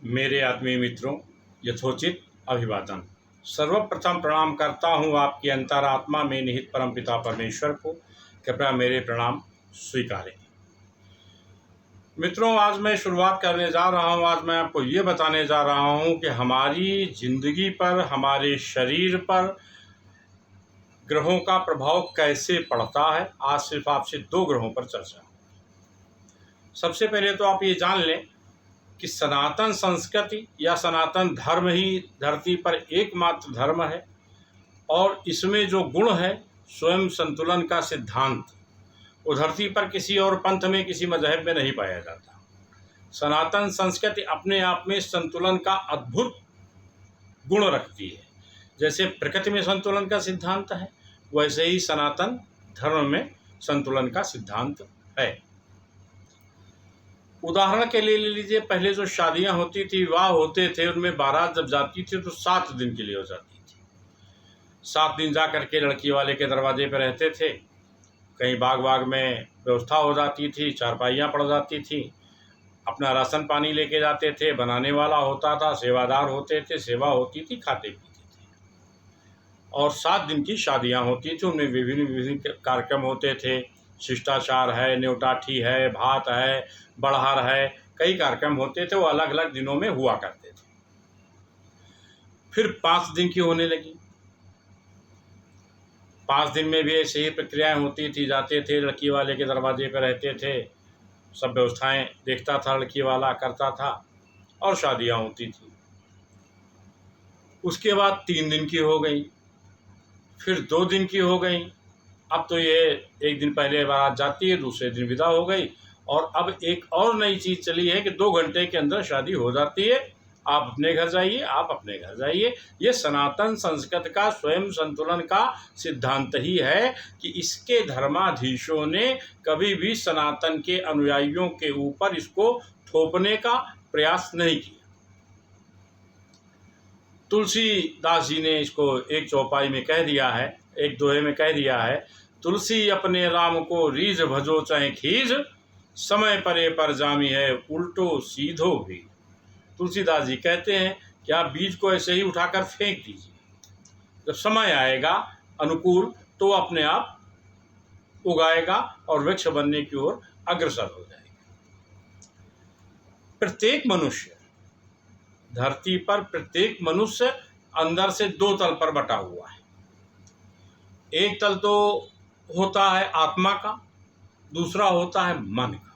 मेरे आत्मीय मित्रों, यथोचित अभिवादन। सर्वप्रथम प्रणाम करता हूँ आपकी अंतरात्मा में निहित परमपिता परमेश्वर को। कृपया मेरे प्रणाम स्वीकारें। मित्रों, आज मैं शुरुआत करने जा रहा हूँ। आज मैं आपको ये बताने जा रहा हूँ कि हमारी जिंदगी पर, हमारे शरीर पर ग्रहों का प्रभाव कैसे पड़ता है। आज सिर्फ आपसे 2 ग्रहों पर चर्चा। सबसे पहले तो आप ये जान लें कि सनातन संस्कृति या सनातन धर्म ही धरती पर एकमात्र धर्म है और इसमें जो गुण है स्वयं संतुलन का सिद्धांत, वो धरती पर किसी और पंथ में, किसी मजहब में नहीं पाया जाता। सनातन संस्कृति अपने आप में संतुलन का अद्भुत गुण रखती है। जैसे प्रकृति में संतुलन का सिद्धांत है, वैसे ही सनातन धर्म में संतुलन का सिद्धांत है। उदाहरण के लिए ले लीजिए, पहले जो शादियां होती थी, विवाह होते थे, उनमें बारात जब जाती थी तो 7 दिन के लिए हो जाती थी। 7 दिन जा करके लड़की वाले के दरवाजे पर रहते थे। कहीं बाग में व्यवस्था हो जाती थी, चारपाइयाँ पड़ जाती थी, अपना राशन पानी लेके जाते थे, बनाने वाला होता था, सेवादार होते थे, सेवा होती थी, खाते पीते थे। और 7 दिन की शादियाँ होती थी, उनमें विभिन्न विभिन्न कार्यक्रम होते थे। शिष्टाचार है, न्योटाठी है, भात है, बड़हर है, कई कार्यक्रम होते थे, वो अलग अलग दिनों में हुआ करते थे। फिर 5 दिन की होने लगी। 5 दिन में भी ऐसे ही प्रक्रियाएं होती थी। जाते थे, लड़की वाले के दरवाजे पर रहते थे, सब व्यवस्थाएं देखता था, लड़की वाला करता था और शादियां होती थी। उसके बाद 3 दिन की हो गई, फिर 2 दिन की हो गई। अब तो ये 1 दिन पहले बारात जाती है, दूसरे दिन विदा हो गई। और अब एक और नई चीज़ चली है कि 2 घंटे के अंदर शादी हो जाती है। आप अपने घर जाइए, आप अपने घर जाइए। ये सनातन संस्कृति का स्वयं संतुलन का सिद्धांत ही है कि इसके धर्माधीशों ने कभी भी सनातन के अनुयायियों के ऊपर इसको थोपने का प्रयास नहीं किया। तुलसीदास जी ने इसको एक चौपाई में कह दिया है, एक दोहे में कह दिया है, तुलसी अपने राम को रीझ भजो चाहे खीज, समय परे पर जामी है उल्टो सीधो भी। तुलसीदास जी कहते हैं कि आप बीज को ऐसे ही उठाकर फेंक दीजिए, जब समय आएगा अनुकूल तो अपने आप उगाएगा और वृक्ष बनने की ओर अग्रसर हो जाएगा। प्रत्येक मनुष्य धरती पर, प्रत्येक मनुष्य अंदर से 2 तल पर बटा हुआ है। एक तल तो होता है आत्मा का, दूसरा होता है मन का।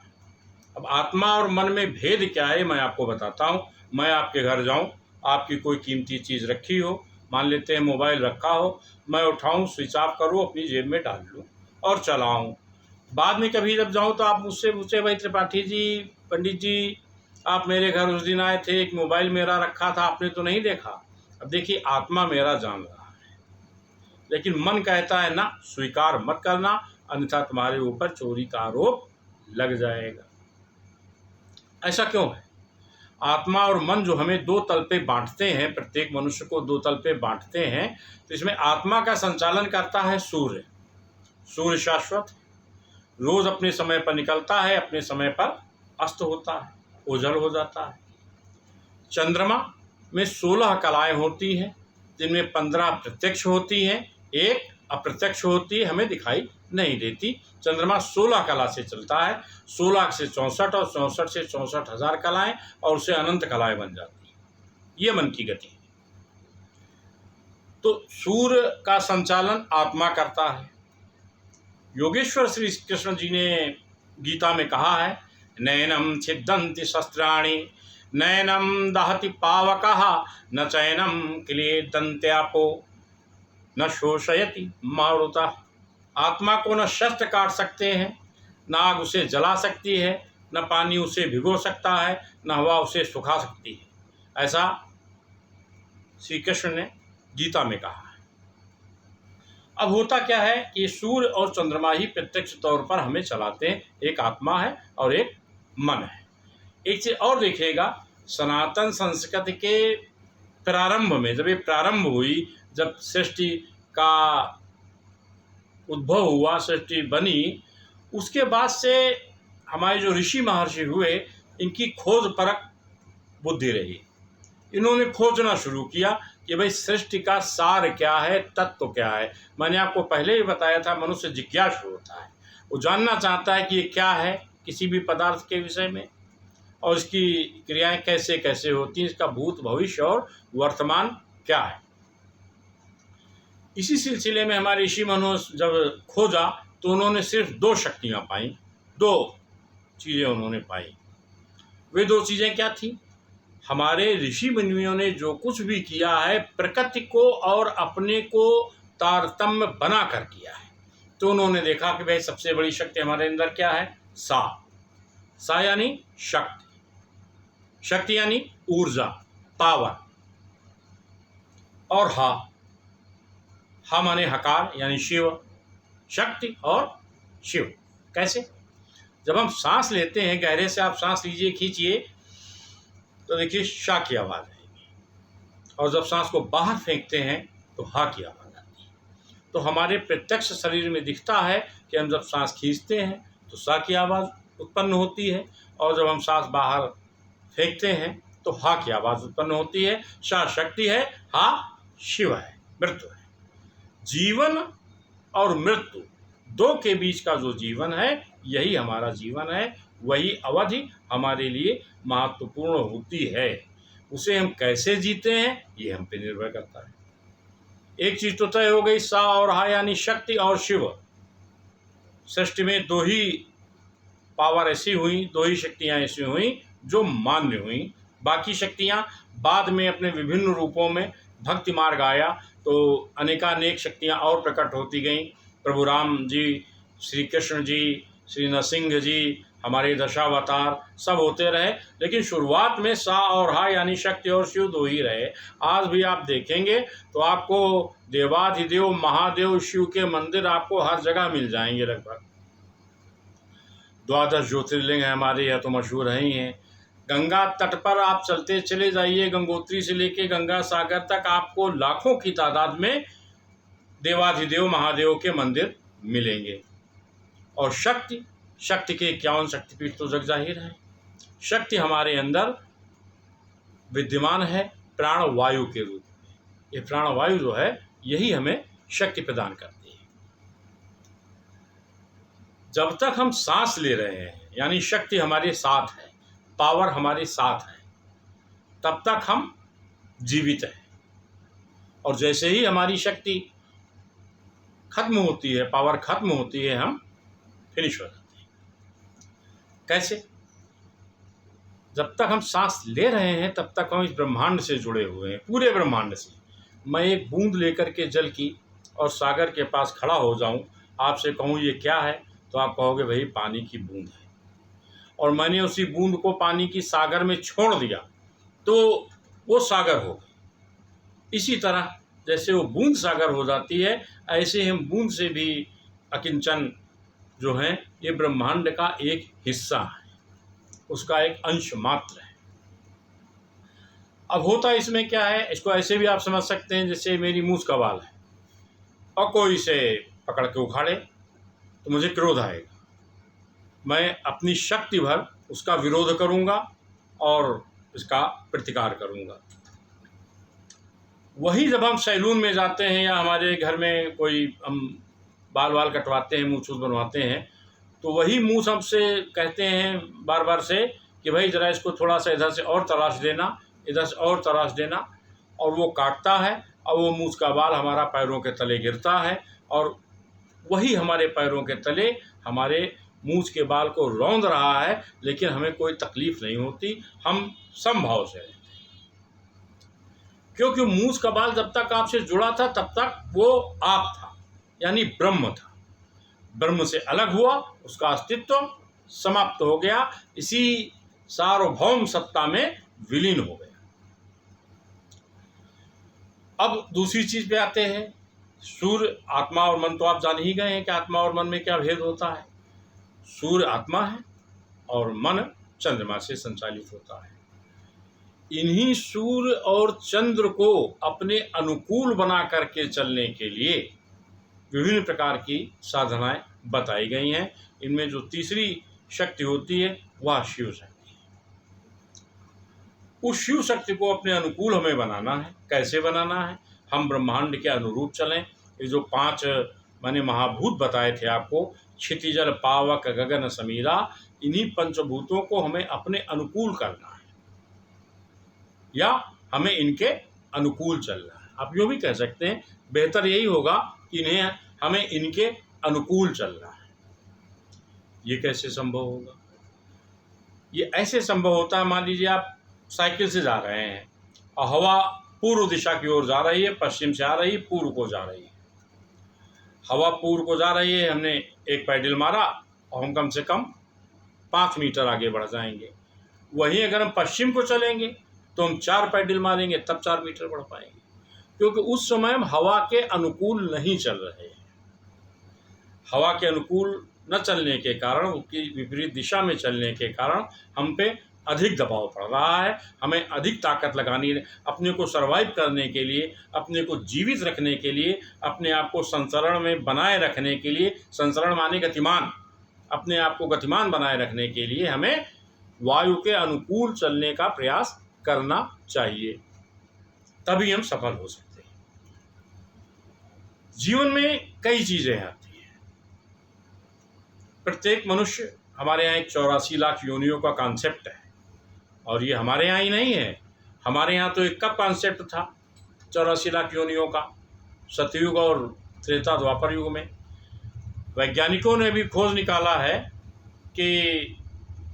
अब आत्मा और मन में भेद क्या है मैं आपको बताता हूँ। मैं आपके घर जाऊँ, आपकी कोई कीमती चीज़ रखी हो, मान लेते हैं मोबाइल रखा हो, मैं उठाऊँ, स्विच ऑफ करूँ, अपनी जेब में डाल लूँ और चलाऊँ। बाद में कभी जब जाऊँ तो आप मुझसे पूछे, भाई त्रिपाठी जी, पंडित जी, आप मेरे घर उस दिन आए थे, एक मोबाइल मेरा रखा था, आपने तो नहीं देखा। अब देखिए, आत्मा मेरा जान रहा है, लेकिन मन कहता है ना, स्वीकार मत करना, अन्यथा तुम्हारे ऊपर चोरी का आरोप लग जाएगा। ऐसा क्यों है? आत्मा और मन जो हमें 2 तल पे बांटते हैं, प्रत्येक मनुष्य को 2 तल पे बांटते हैं, तो इसमें आत्मा का संचालन करता है सूर्य। सूर्य शाश्वत, रोज अपने समय पर निकलता है, अपने समय पर अस्त होता है, ओझल हो जाता है। चंद्रमा में 16 कलाएं होती हैं, जिनमें 15 प्रत्यक्ष होती हैं, 1 अप्रत्यक्ष होती है, हमें दिखाई नहीं देती। चंद्रमा 16 कला से चलता है, 16 से 64 और 64 से 64,000 कलाएं और उससे अनंत कलाएं बन जाती हैं। ये मन की गति है। तो सूर्य का संचालन आत्मा करता है। योगेश्वर श्री कृष्ण जी ने गीता में कहा है, नैनम छिद्दन्ति शस्त्राणि नैनम दहति पावकः न चैनम क्लेदन्त्यापो न शोषयति मारुतः। आत्मा को न शस्त्र काट सकते हैं, न आग उसे जला सकती है, न पानी उसे भिगो सकता है, न हवा उसे सुखा सकती है। ऐसा श्री कृष्ण ने गीता में कहा है। अब होता क्या है कि सूर्य और चंद्रमा ही प्रत्यक्ष तौर पर हमें चलाते हैं। एक आत्मा है और एक मन है। एक चीज और देखिएगा, सनातन संस्कृति के प्रारंभ में, जब ये प्रारंभ हुई, जब सृष्टि का उद्भव हुआ, सृष्टि बनी, उसके बाद से हमारे जो ऋषि महर्षि हुए, इनकी खोज परख बुद्धि रही। इन्होंने खोजना शुरू किया कि भाई सृष्टि का सार क्या है, तत्व क्या है। मैंने आपको पहले ही बताया था, मनुष्य जिज्ञासु होता है, वो जानना चाहता है कि ये क्या है किसी भी पदार्थ के विषय में, और इसकी क्रियाएं कैसे कैसे होती हैं, इसका भूत भविष्य और वर्तमान क्या है। इसी सिलसिले में हमारे ऋषि मनुष्य जब खोजा तो उन्होंने सिर्फ दो शक्तियां पाई, दो चीज़ें उन्होंने पाई। वे दो चीज़ें क्या थी? हमारे ऋषि मुनियों ने जो कुछ भी किया है प्रकृति को और अपने को तारतम्य बना कर किया है, तो उन्होंने देखा कि भाई सबसे बड़ी शक्ति हमारे अंदर क्या है? सा यानी शक्ति, शक्ति यानी ऊर्जा, पावर, और हा माने हकार यानी शिव, शक्ति और शिव। कैसे? जब हम सांस लेते हैं, गहरे से आप सांस लीजिए, खींचिए, तो देखिए शा की आवाज़ आएगी, और जब सांस को बाहर फेंकते हैं तो हा की आवाज़ आती है। तो हमारे प्रत्यक्ष शरीर में दिखता है कि हम जब सांस खींचते हैं तो सा की आवाज़ उत्पन्न होती है, और जब हम सांस बाहर फेंकते हैं तो हा की आवाज़ उत्पन्न होती है। शा शक्ति है, हा शिव है, मृत्यु है। जीवन और मृत्यु दो के बीच का जो जीवन है, यही हमारा जीवन है, वही अवधि हमारे लिए महत्वपूर्ण होती है। उसे हम कैसे जीते हैं ये हम पे निर्भर करता है। एक चीज तो तय हो गई, सा और हा यानी शक्ति और शिव। सृष्टि में दो ही पावर ऐसी हुई, दो ही शक्तियां ऐसी हुई जो मान्य हुई। बाकी शक्तियां बाद में अपने विभिन्न रूपों में, भक्ति मार्ग आया तो अनेकानेक शक्तियां और प्रकट होती गईं। प्रभु राम जी, श्री कृष्ण जी, श्री नरसिंह जी, हमारे दशावतार सब होते रहे, लेकिन शुरुआत में सा और हा यानी शक्ति और शिव दो ही रहे। आज भी आप देखेंगे तो आपको देवाधिदेव महादेव शिव के मंदिर आपको हर जगह मिल जाएंगे। लगभग 12 ज्योतिर्लिंग हैं हमारे, यह तो मशहूर है ही हैं। गंगा तट पर आप चलते चले जाइए, गंगोत्री से लेके गंगा सागर तक आपको लाखों की तादाद में देवाधिदेव महादेव के मंदिर मिलेंगे। और शक्ति, शक्ति के 51 शक्तिपीठ तो जग जाहिर है। शक्ति हमारे अंदर विद्यमान है प्राण वायु के रूप में। ये प्राण वायु जो है यही हमें शक्ति प्रदान करती है। जब तक हम सांस ले रहे हैं यानी शक्ति हमारे साथ है, पावर हमारे साथ है, तब तक हम जीवित हैं। और जैसे ही हमारी शक्ति खत्म होती है, पावर खत्म होती है, हम फिनिश हो जाते हैं। कैसे? जब तक हम सांस ले रहे हैं तब तक हम इस ब्रह्मांड से जुड़े हुए हैं, पूरे ब्रह्मांड से। मैं एक बूंद लेकर के जल की और सागर के पास खड़ा हो जाऊं, आपसे कहूं ये क्या है, तो आप कहोगे भाई पानी की बूंद है। और मैंने उसी बूंद को पानी की सागर में छोड़ दिया तो वो सागर हो गई। इसी तरह जैसे वो बूंद सागर हो जाती है, ऐसे हम बूंद से भी अकिंचन जो है, ये ब्रह्मांड का एक हिस्सा है, उसका एक अंश मात्र है। अब होता इसमें क्या है, इसको ऐसे भी आप समझ सकते हैं जैसे मेरी मूछ का बाल है और कोई इसे पकड़ के उखाड़े तो मुझे क्रोध आएगा। मैं अपनी शक्ति भर उसका विरोध करूंगा और इसका प्रतिकार करूंगा। वही जब हम सैलून में जाते हैं या हमारे घर में कोई हम बाल कटवाते हैं, मूछ बनवाते हैं, तो वही मूछ हमसे कहते हैं बार बार से कि भाई ज़रा इसको थोड़ा सा इधर से और तराश देना, इधर से और तराश देना, और वो काटता है और वो मूछ का बाल हमारा पैरों के तले गिरता है, और वही हमारे पैरों के तले हमारे मूछ के बाल को रौंद रहा है, लेकिन हमें कोई तकलीफ नहीं होती, हम समभाव से रहते हैं। क्योंकि मूछ का बाल जब तक आपसे जुड़ा था तब तक वो आप था, यानी ब्रह्म था। ब्रह्म से अलग हुआ, उसका अस्तित्व समाप्त हो गया, इसी सार्वभौम सत्ता में विलीन हो गया। अब दूसरी चीज पे आते हैं, सूर्य, आत्मा और मन। तो आप जान ही गए हैं कि आत्मा और मन में क्या भेद होता है। सूर्य आत्मा है और मन चंद्रमा से संचालित होता है। इन्हीं सूर्य और चंद्र को अपने अनुकूल बना करके चलने के लिए विभिन्न प्रकार की साधनाएं बताई गई हैं। इनमें जो तीसरी शक्ति होती है वह शिव शक्ति है। उस शिव शक्ति को अपने अनुकूल हमें बनाना है। कैसे बनाना है? हम ब्रह्मांड के अनुरूप चलें। ये जो 5 मैंने महाभूत बताए थे आपको, क्षितिजल पावक गगन समीरा, इन्हीं पंचभूतों को हमें अपने अनुकूल करना है या हमें इनके अनुकूल चलना है। आप यूँ भी कह सकते हैं, बेहतर यही होगा कि इन्हें हमें इनके अनुकूल चलना है। ये कैसे संभव होगा? ये ऐसे संभव होता है, मान लीजिए आप साइकिल से जा रहे हैं और हवा पूर्व दिशा की ओर जा रही है, पश्चिम से आ रही है, पूर्व को जा रही है। हवा पूर्व को जा रही है, हमने एक पैडल मारा और हम कम से कम 5 मीटर आगे बढ़ जाएंगे। वहीं अगर हम पश्चिम को चलेंगे तो हम 4 पैडल मारेंगे, तब 4 मीटर बढ़ पाएंगे, क्योंकि उस समय हम हवा के अनुकूल नहीं चल रहे हैं। हवा के अनुकूल न चलने के कारण, उसकी विपरीत दिशा में चलने के कारण हम पे अधिक दबाव पड़ रहा है। हमें अधिक ताकत लगानी है अपने को सर्वाइव करने के लिए, अपने को जीवित रखने के लिए, अपने आप को संचरण में बनाए रखने के लिए। संचरण माने गतिमान, अपने आप को गतिमान बनाए रखने के लिए हमें वायु के अनुकूल चलने का प्रयास करना चाहिए, तभी हम सफल हो सकते हैं। जीवन में कई चीज़ें आती हैं। प्रत्येक मनुष्य, हमारे यहाँ एक 84 लाख योनियों का कॉन्सेप्ट है, और ये हमारे यहाँ ही नहीं है। हमारे यहाँ तो एक कब कॉन्सेप्ट था 84 लाख योनियों का, सतयुग और त्रेता द्वापर युग में। वैज्ञानिकों ने भी खोज निकाला है कि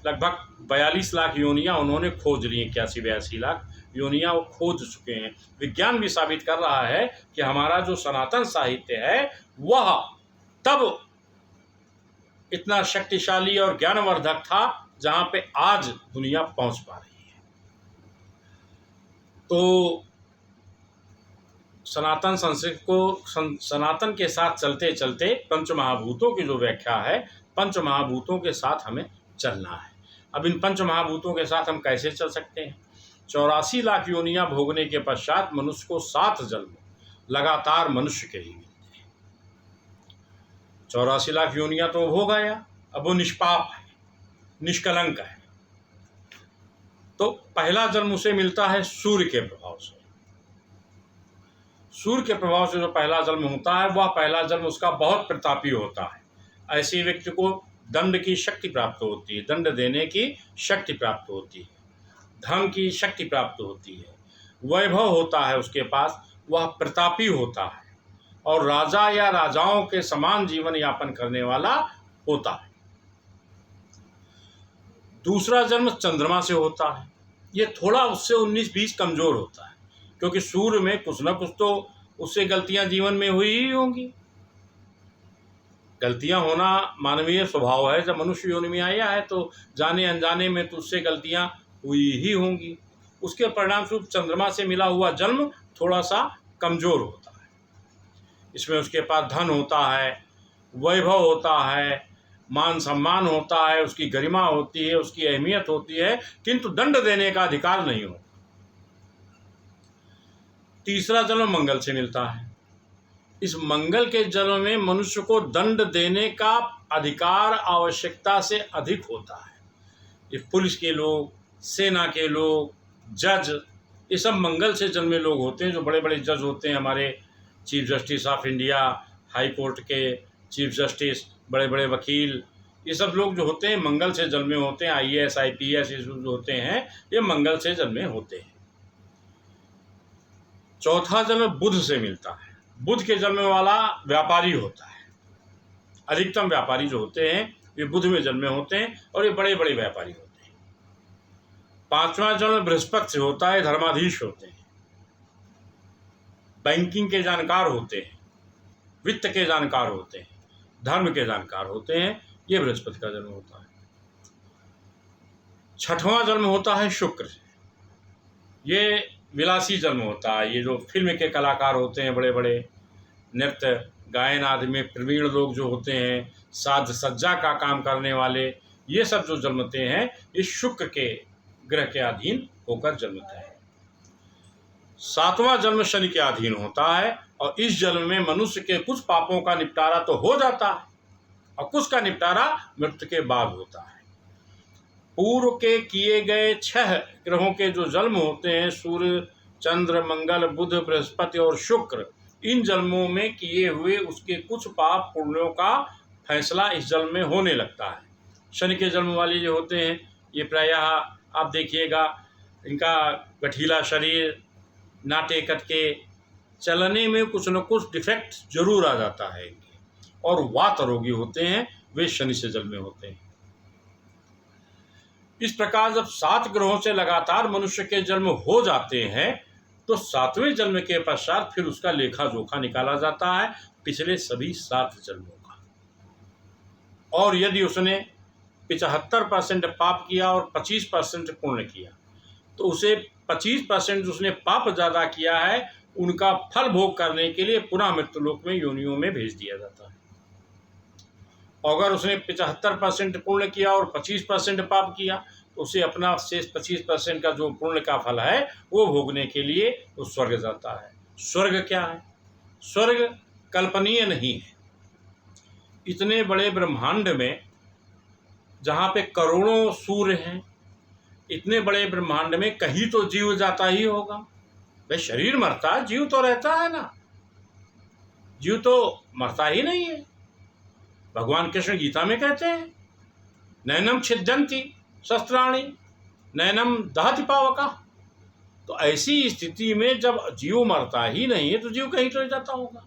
लगभग 42 लाख योनियाँ उन्होंने खोज ली, 81-82 लाख योनियाँ वो खोज चुके हैं। विज्ञान भी साबित कर रहा है कि हमारा जो सनातन साहित्य है वह तब इतना शक्तिशाली और ज्ञानवर्धक था जहाँ पे आज दुनिया पहुँच पा रही है। तो सनातन संस्कृति को सनातन के साथ चलते चलते पंचमहाभूतों की जो व्याख्या है, पंचमहाभूतों के साथ हमें चलना है। अब इन पंचमहाभूतों के साथ हम कैसे चल सकते हैं? 84 लाख योनियां भोगने के पश्चात मनुष्य को 7 जन्म लगातार मनुष्य के ही मिलते हैं। 84 लाख योनियां तो भोग आया, अब वो निष्पाप है, निष्कलंक है। तो पहला जन्म उसे मिलता है सूर्य के प्रभाव से। सूर्य के प्रभाव से जो पहला जन्म होता है, वह पहला जन्म उसका बहुत प्रतापी होता है। ऐसे व्यक्ति को दंड की शक्ति प्राप्त होती है, दंड देने की शक्ति प्राप्त होती है, धन की शक्ति प्राप्त होती है, वैभव होता है उसके पास, वह प्रतापी होता है और राजा या राजाओं के समान जीवन यापन करने वाला होता है। दूसरा जन्म चंद्रमा से होता है। ये थोड़ा उससे 19-20 कमजोर होता है, क्योंकि सूर्य में कुछ न कुछ तो उससे गलतियां जीवन में हुई ही होंगी। गलतियां होना मानवीय स्वभाव है। जब मनुष्य योनि में आया है तो जाने अनजाने में तो उससे गलतियां हुई ही होंगी। उसके परिणामस्वरूप चंद्रमा से मिला हुआ जन्म थोड़ा सा कमजोर होता है। इसमें उसके पास धन होता है, वैभव होता है, मान सम्मान होता है, उसकी गरिमा होती है, उसकी अहमियत होती है, किंतु दंड देने का अधिकार नहीं होता। तीसरा जन्म मंगल से मिलता है। इस मंगल के जन्म में मनुष्य को दंड देने का अधिकार आवश्यकता से अधिक होता है। ये पुलिस के लोग, सेना के लोग, जज, ये सब मंगल से जन्मे लोग होते हैं। जो बड़े बड़े जज होते हैं, हमारे chief justice of India, high court के चीफ जस्टिस, बड़े बड़े वकील, ये सब लोग जो होते हैं मंगल से जन्मे होते हैं। IAS IPS ये जो होते हैं, ये मंगल से जन्मे होते हैं। चौथा जन्म बुध से मिलता है। बुध के जन्म वाला व्यापारी होता है। अधिकतम व्यापारी जो होते हैं ये बुध में जन्मे होते हैं और ये बड़े बड़े व्यापारी होते हैं। पांचवा जन्म बृहस्पति से होता है। धर्माधीश होते हैं, बैंकिंग के जानकार होते हैं, वित्त के जानकार होते हैं, धर्म के जानकार होते हैं। ये बृहस्पति का जन्म होता है। छठवां जन्म होता है शुक्र से। ये विलासी जन्म होता है। ये जो फिल्म के कलाकार होते हैं, बड़े बड़े नृत्य गायन आदि में प्रवीण लोग जो होते हैं, साज सज्जा का काम करने वाले, ये सब जो जन्मते हैं ये शुक्र के ग्रह के अधीन होकर जन्मते हैं। सातवां जन्म शनि के अधीन होता है और इस जन्म में मनुष्य के कुछ पापों का निपटारा तो हो जाता है और कुछ का निपटारा मृत्यु के बाद होता है। पूर्व के किए गए 6 ग्रहों के जो जन्म होते हैं, सूर्य, चंद्र, मंगल, बुध, बृहस्पति और शुक्र, इन जन्मों में किए हुए उसके कुछ पाप पुण्यों का फैसला इस जन्म में होने लगता है। शनि के जन्म वाले जो होते हैं, ये प्रायः आप देखिएगा, इनका गठीला शरीर, नाटे कटके, चलने में कुछ न कुछ डिफेक्ट जरूर आ जाता है इनके, और वात रोगी होते हैं, वे शनि से जन्मे होते हैं। इस प्रकार जब 7 ग्रहों से लगातार मनुष्य के जन्म हो जाते हैं, तो 7वें जन्म के पश्चात फिर उसका लेखा जोखा निकाला जाता है पिछले सभी 7 जन्मों का। और यदि उसने 75% पाप किया और 25% पुण्य किया, तो उसे 25% उसने पाप ज़्यादा किया है, उनका फल भोग करने के लिए पुनः मृत्युलोक में योनियों में भेज दिया जाता है। अगर उसने 75% पुण्य किया और 25% पाप किया, तो उसे अपना शेष 25% का जो पुण्य का फल है वो भोगने के लिए वो स्वर्ग जाता है। स्वर्ग क्या है? स्वर्ग कल्पनीय नहीं है। इतने बड़े ब्रह्मांड में जहाँ पे करोड़ों सूर्य हैं, इतने बड़े ब्रह्मांड में कहीं तो जीव जाता ही होगा। भाई शरीर मरता है, जीव तो रहता है ना, जीव तो मरता ही नहीं है। भगवान कृष्ण गीता में कहते हैं, नैनम छिद्यन्ति शस्त्राणि नैनम दहति पावका। तो ऐसी स्थिति में जब जीव मरता ही नहीं है, तो जीव कहीं तो जाता होगा।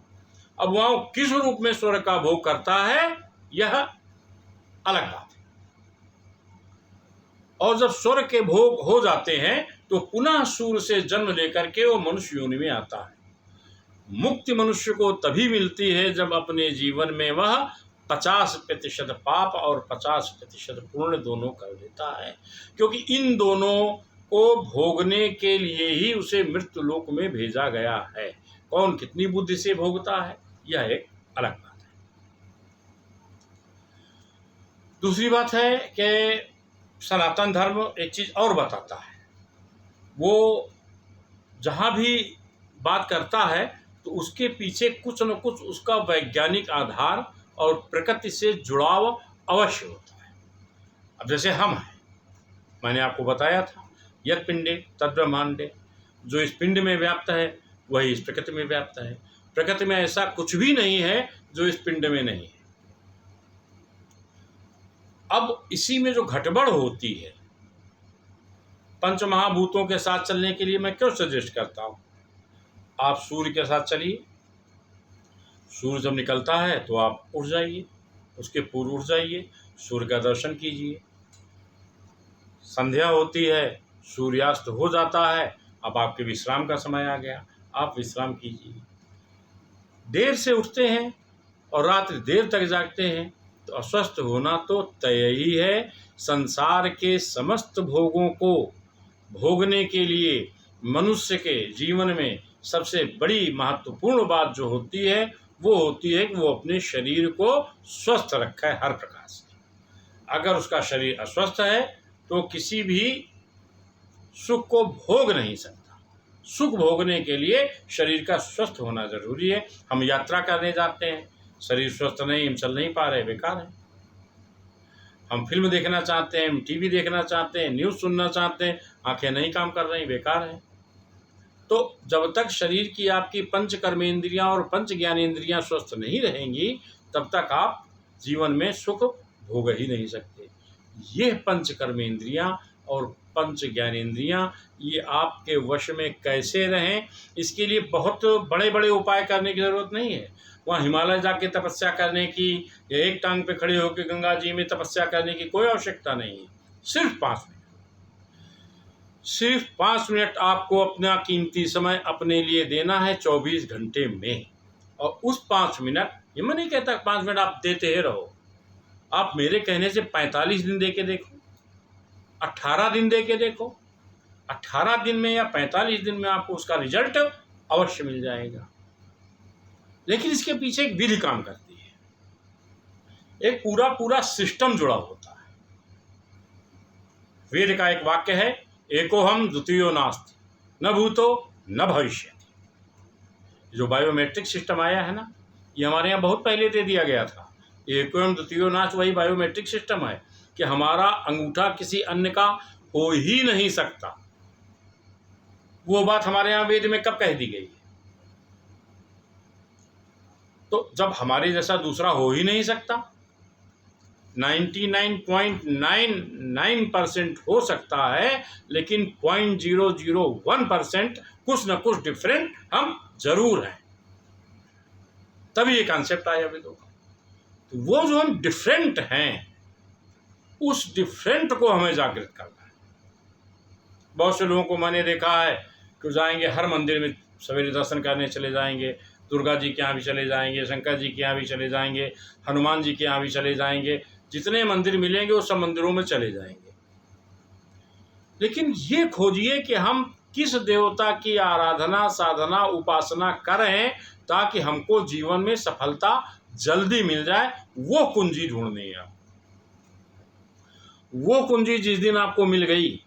अब वह किस रूप में स्वर्ग का भोग करता है, यह अलग बात है। और जब स्वर्ग के भोग हो जाते हैं, तो पुनः सूर्य से जन्म लेकर के वो मनुष्य योनि में आता है। मुक्ति मनुष्य को तभी मिलती है जब अपने जीवन में वह 50% पाप और 50% पुण्य दोनों कर देता है, क्योंकि इन दोनों को भोगने के लिए ही उसे मृत्यु लोक में भेजा गया है। कौन कितनी बुद्धि से भोगता है, यह एक अलग बात है। दूसरी बात है कि सनातन धर्म एक चीज और बताता है, वो जहाँ भी बात करता है तो उसके पीछे कुछ न कुछ उसका वैज्ञानिक आधार और प्रकृति से जुड़ाव अवश्य होता है। अब जैसे हम हैं, मैंने आपको बताया था, यत् पिंडे तद् ब्रह्मांडे, जो इस पिंड में व्याप्त है वही इस प्रकृति में व्याप्त है। प्रकृति में ऐसा कुछ भी नहीं है जो इस पिंड में नहीं है। अब इसी में जो घटबड़ होती है, पंच महाभूतों के साथ चलने के लिए मैं क्यों सजेस्ट करता हूँ, आप सूर्य के साथ चलिए। सूर्य जब निकलता है तो आप उठ जाइए, उसके पूर्व उठ जाइए, सूर्य का दर्शन कीजिए। संध्या होती है, सूर्यास्त हो जाता है, अब आपके विश्राम का समय आ गया, आप विश्राम कीजिए। देर से उठते हैं और रात्रि देर तक जागते हैं तो अस्वस्थ होना तो तय ही है। संसार के समस्त भोगों को भोगने के लिए मनुष्य के जीवन में सबसे बड़ी महत्वपूर्ण बात जो होती है वो होती है कि वो अपने शरीर को स्वस्थ रखे हर प्रकार से। अगर उसका शरीर अस्वस्थ है तो किसी भी सुख को भोग नहीं सकता। सुख भोगने के लिए शरीर का स्वस्थ होना जरूरी है। हम यात्रा करने जाते हैं, शरीर स्वस्थ नहीं, हम चल नहीं पा रहे, बेकार है। हम फिल्म देखना चाहते हैं, हम टीवी देखना चाहते हैं, न्यूज़ सुनना चाहते हैं, आंखें नहीं काम कर रही, बेकार है। तो जब तक शरीर की आपकी पंच कर्मेंद्रियां और पंच ज्ञानेंद्रियां स्वस्थ नहीं रहेंगी, तब तक आप जीवन में सुख भोग ही नहीं सकते। ये पंच कर्मेंद्रियां और पंच ज्ञानेंद्रियां ये आपके वश में कैसे रहें, इसके लिए बहुत बड़े बड़े उपाय करने की ज़रूरत नहीं है। वहाँ हिमालय जाके तपस्या करने की या एक टांग पे खड़े होकर गंगा जी में तपस्या करने की कोई आवश्यकता नहीं है। सिर्फ 5 मिनट आपको अपना कीमती समय अपने लिए देना है 24 घंटे में। और उस 5 मिनट, ये मैं नहीं कहता 5 मिनट आप देते ही रहो, आप मेरे कहने से 45 दिन दे के देखो, 18 दिन दे के देखो। 18 दिन में या 45 दिन में आपको उसका रिजल्ट अवश्य मिल जाएगा। लेकिन इसके पीछे एक विधि काम करती है, एक पूरा सिस्टम जुड़ा होता है। वेद का एक वाक्य है, एकोहम द्वितीयो नास्ति न भूतो न भविष्यति। जो बायोमेट्रिक सिस्टम आया है ना, ये हमारे यहाँ बहुत पहले दे दिया गया था। एकोहम द्वितीयो नास्ति वही बायोमेट्रिक सिस्टम है कि हमारा अंगूठा किसी अन्य का हो ही नहीं सकता। वो बात हमारे यहाँ वेद में कब कह दी गई है? तो जब हमारे जैसा दूसरा हो ही नहीं सकता, 99.99% हो सकता है, लेकिन 0.001% कुछ न कुछ डिफरेंट हम जरूर हैं। तभी ये कॉन्सेप्ट आया वेदों का। तो वो जो हम डिफरेंट हैं, उस डिफरेंट को हमें जागृत करना है। बहुत से लोगों को मैंने देखा है कि जाएंगे हर मंदिर में, सवेरे दर्शन करने चले जाएंगे, दुर्गा जी के यहाँ भी चले जाएंगे, शंकर जी के यहाँ भी चले जाएंगे, हनुमान जी के यहाँ भी चले जाएंगे, जितने मंदिर मिलेंगे वो सब मंदिरों में चले जाएंगे। लेकिन ये खोजिए कि हम किस देवता की आराधना, साधना, उपासना करें ताकि हमको जीवन में सफलता जल्दी मिल जाए। वो कुंजी ढूंढनी है। वो कुंजी जिस दिन आपको मिल गई,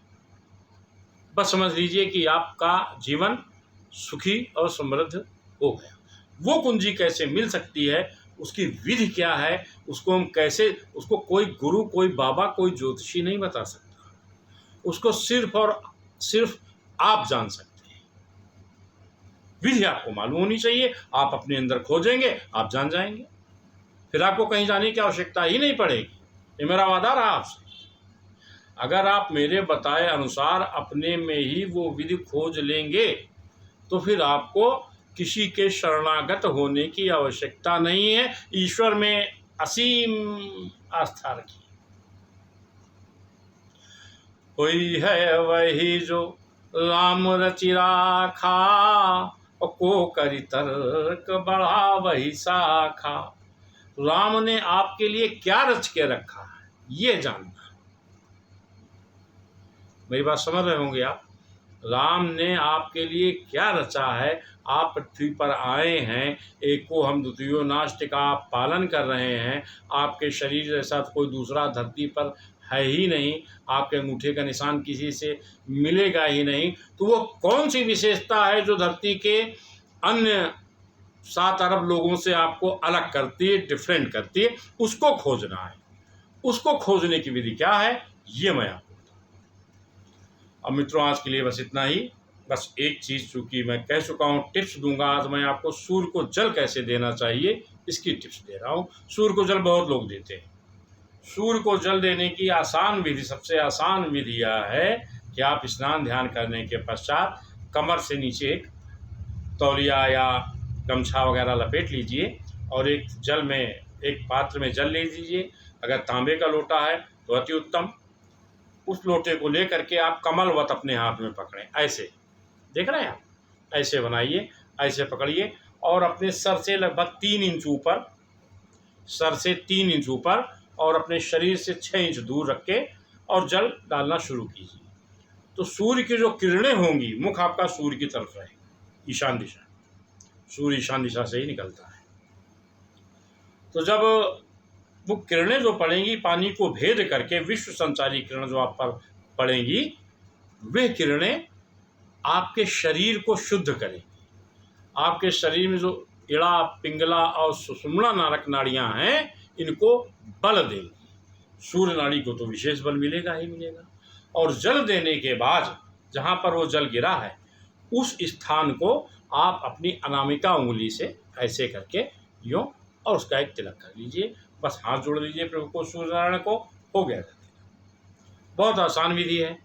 बस समझ लीजिए कि आपका जीवन सुखी और समृद्ध हो गया। वो कुंजी कैसे मिल सकती है, उसकी विधि क्या है, उसको हम कैसे, उसको कोई गुरु, कोई बाबा, कोई ज्योतिषी नहीं बता सकता। उसको सिर्फ और सिर्फ आप जान सकते हैं। विधि आपको मालूम होनी चाहिए। आप अपने अंदर खोजेंगे, आप जान जाएंगे, फिर आपको कहीं जाने की आवश्यकता ही नहीं पड़ेगी। ये मेरा वादा रहा आपसे। अगर आप मेरे बताए अनुसार अपने में ही वो विधि खोज लेंगे तो फिर आपको किसी के शरणागत होने की आवश्यकता नहीं है। ईश्वर में असीम आस्था रखिए। कोई है वही जो राम रचि राखा, और को करी तर्क बढ़ा वही शाखा। राम ने आपके लिए क्या रच के रखा है, ये जानना। मेरी बात समझ रहे होंगे आप? राम ने आपके लिए क्या रचा है। आप पृथ्वी पर आए हैं, एको हम द्वितीयो नास्ति का आप पालन कर रहे हैं। आपके शरीर जैसा कोई दूसरा धरती पर है ही नहीं, आपके अंगूठे का निशान किसी से मिलेगा ही नहीं। तो वो कौन सी विशेषता है जो धरती के अन्य 7 अरब लोगों से आपको अलग करती है, डिफरेंट करती है? उसको खोजना है। उसको खोजने की विधि क्या है, ये मैं आपको। अब मित्रों, आज के लिए बस इतना ही। बस एक चीज़ चूँकि मैं कह चुका हूँ, टिप्स दूंगा आज मैं आपको। सूर्य को जल कैसे देना चाहिए, इसकी टिप्स दे रहा हूँ। सूर्य को जल बहुत लोग देते हैं। सूर्य को जल देने की आसान विधि, सबसे आसान विधि यह है कि आप स्नान ध्यान करने के पश्चात कमर से नीचे एक तौलिया या गमछा वगैरह लपेट लीजिए और एक पात्र में जल ले दीजिए। अगर तांबे का लोटा है तो अति उत्तम। उस लोटे को लेकर के आप कमलवत अपने हाथ में पकड़ें, ऐसे, देख रहे हैं आप, ऐसे बनाइए, ऐसे पकड़िए और अपने सर से लगभग 3 इंच ऊपर, सर से 3 इंच ऊपर और अपने शरीर से 6 इंच दूर रख के और जल डालना शुरू कीजिए। तो सूर्य की जो किरणें होंगी, मुख आपका सूर्य की तरफ रहेगा, ईशान दिशा। सूर्य ईशान दिशा से ही निकलता है। तो जब वो किरणें जो पड़ेंगी, पानी को भेद करके विश्व संचारी किरण जो आप पर पड़ेंगी, वे किरणें आपके शरीर को शुद्ध करेंगी। आपके शरीर में जो इड़ा, पिंगला और सुषुम्ना नारक नाड़ियां हैं, इनको बल देंगी। सूर्य नाड़ी को तो विशेष बल मिलेगा ही मिलेगा। और जल देने के बाद जहाँ पर वो जल गिरा है, उस स्थान को आप अपनी अनामिका उंगली से ऐसे करके यूँ और उसका एक तिलक कर लीजिए। बस हाथ जोड़ लीजिए प्रभु को, सूर्य नारायण को, हो गया। बहुत आसान विधि है,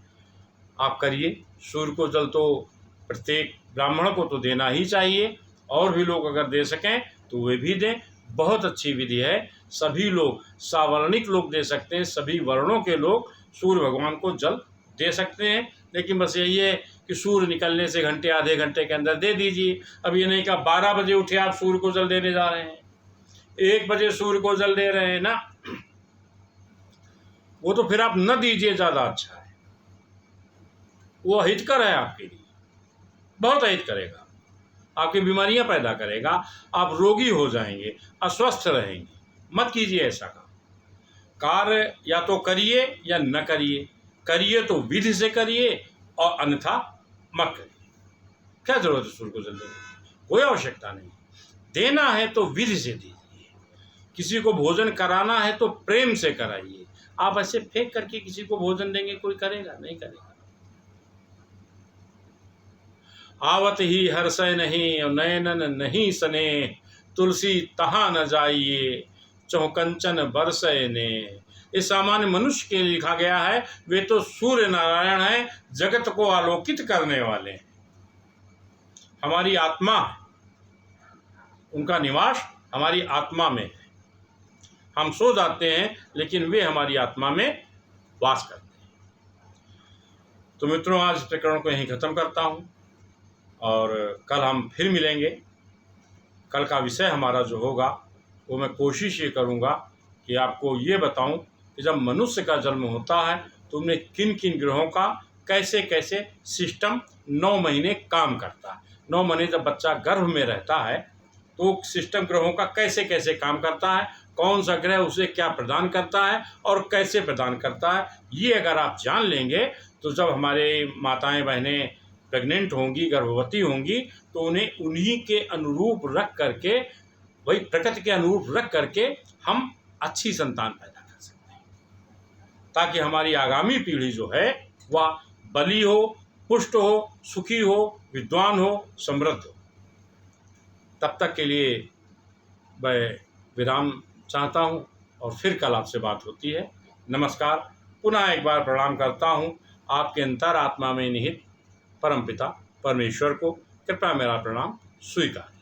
आप करिए। सूर्य को जल तो प्रत्येक ब्राह्मण को तो देना ही चाहिए, और भी लोग अगर दे सकें तो वे भी दें। बहुत अच्छी विधि है। सभी लोग, सावर्णिक लोग दे सकते हैं, सभी वर्णों के लोग सूर्य भगवान को जल दे सकते हैं। लेकिन बस यही है कि सूर्य निकलने से घंटे, आधे घंटे के अंदर दे दीजिए। अब ये नहीं कहा 12 बजे उठे आप सूर्य को जल देने जा रहे हैं, 1 बजे सूर्य को जल दे रहे हैं ना, वो तो फिर आप न दीजिए, ज़्यादा अच्छा है। वो अहितकर है आपके लिए, बहुत अहित करेगा, आपकी बीमारियां पैदा करेगा, आप रोगी हो जाएंगे, अस्वस्थ रहेंगे। मत कीजिए ऐसा काम। कार्य या तो करिए या न करिए। करिए तो विधि से करिए और अन्यथा मत करिए। क्या जरूरत है सूर्य को जल देने की? कोई आवश्यकता नहीं। देना है तो विधि से दीजिए। किसी को भोजन कराना है तो प्रेम से कराइए। आप ऐसे फेंक करके किसी को भोजन देंगे, कोई करेगा? नहीं करेगा। आवत ही हर्षय नहीं और नयनन नहीं सने, तुलसी तहाँ न जाइए चौकंचन बरसय ने। इस सामान्य मनुष्य के लिए लिखा गया है, वे तो सूर्य नारायण हैं, जगत को आलोकित करने वाले हैं। हमारी आत्मा, उनका निवास हमारी आत्मा में है। हम सो जाते हैं लेकिन वे हमारी आत्मा में वास करते हैं। तो मित्रों, आज इस प्रकरण को यहीं खत्म करता हूँ और कल हम फिर मिलेंगे। कल का विषय हमारा जो होगा वो मैं कोशिश ये करूँगा कि आपको ये बताऊं कि जब मनुष्य का जन्म होता है तो उन्हें किन किन ग्रहों का कैसे कैसे सिस्टम 9 महीने काम करता है। 9 महीने जब बच्चा गर्भ में रहता है तो सिस्टम ग्रहों का कैसे कैसे काम करता है, कौन सा ग्रह उसे क्या प्रदान करता है और कैसे प्रदान करता है, ये अगर आप जान लेंगे तो जब हमारे माताएं बहनें प्रेग्नेंट होंगी, गर्भवती होंगी, तो उन्हें उन्हीं के अनुरूप रख करके, वही प्रकृति के अनुरूप रख करके हम अच्छी संतान पैदा कर सकते हैं, ताकि हमारी आगामी पीढ़ी जो है वह बली हो, पुष्ट हो, सुखी हो, विद्वान हो, समृद्ध हो। तब तक के लिए मैं विराम चाहता हूँ और फिर कल आपसे बात होती है। नमस्कार। पुनः एक बार प्रणाम करता हूँ आपके अंतरात्मा में निहित परमपिता परमेश्वर को। कृपया मेरा प्रणाम स्वीकार।